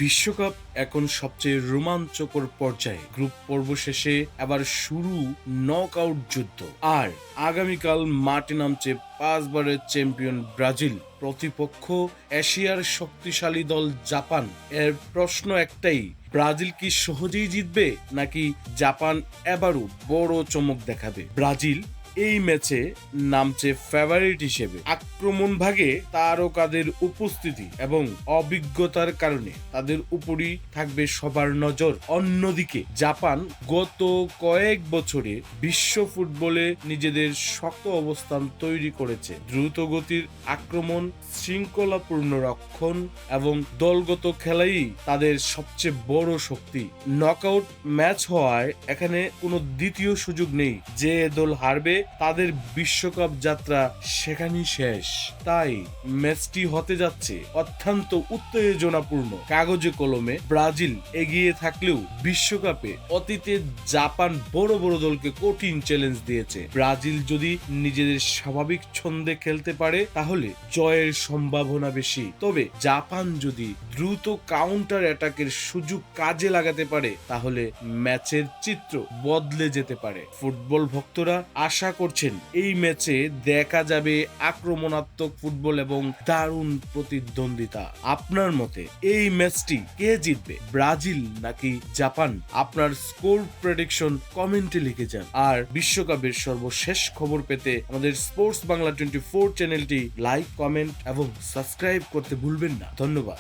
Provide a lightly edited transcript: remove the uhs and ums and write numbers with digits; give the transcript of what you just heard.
বিশ্বকাপ এখন সবচেয়ে রোমাঞ্চকর পর্যায়ে। গ্রুপ পর্ব শেষে আবার শুরু নকআউট যুদ্ধ। আর আগামীকাল মাঠে নামছে 5 বারের চ্যাম্পিয়ন ব্রাজিল। প্রতিপক্ষ এশিয়ার শক্তিশালী দল জাপান। এর প্রশ্ন একটাই, ব্রাজিল কি সহজেই জিতবে নাকি জাপান এবারও বড় চমক দেখাবে? ব্রাজিল এই ম্যাচে নামছে ফেভারিট হিসেবে। আক্রমণ ভাগে তারকাদের উপস্থিতি এবং অভিজ্ঞতার কারণে তাদের উপরই থাকবে সবার নজর। অন্যদিকে জাপান গত কয়েক বছরে বিশ্ব ফুটবলে নিজেদের শক্ত অবস্থান তৈরি করেছে। দ্রুত গতির আক্রমণ, শৃঙ্খলাপূর্ণ রক্ষণ এবং দলগত খেলাই তাদের সবচেয়ে বড় শক্তি। নকআউট ম্যাচ হওয়ায় এখানে কোনো দ্বিতীয় সুযোগ নেই। যে দল হারবে তাদের বিশ্বকাপ যাত্রা সেখানেই শেষ। তাই ম্যাচটি হতে যাচ্ছে অত্যন্ত উত্তেজনাপূর্ণ। কাগজে কলমে ব্রাজিল এগিয়ে থাকলেও বিশ্বকাপে অতীতে জাপান বড় বড় দলকে কঠিন চ্যালেঞ্জ দিয়েছে। ব্রাজিল যদি নিজেদের স্বাভাবিক ছন্দে খেলতে পারে তাহলে জয়ের সম্ভাবনা বেশি। তবে জাপান যদি দ্রুত কাউন্টার অ্যাটাকের সুযোগ কাজে লাগাতে পারে তাহলে ম্যাচের চিত্র বদলে যেতে পারে। ফুটবল ভক্তরা আশা করছেন এই ম্যাচে দেখা যাবে আক্রমণাত্মক ফুটবল এবং দারুণ প্রতিদ্বন্দ্বিতা। আপনার মতে এই ম্যাচটি কে জিতবে, ব্রাজিল নাকি জাপান? আপনার স্কোর প্রেডিকশন কমেন্টে লিখে যান। আর বিশ্বকাপের সর্বশেষ খবর পেতে আমাদের স্পোর্টস বাংলা 24 চ্যানেলটি লাইক, কমেন্ট এবং সাবস্ক্রাইব করতে ভুলবেন না। ধন্যবাদ।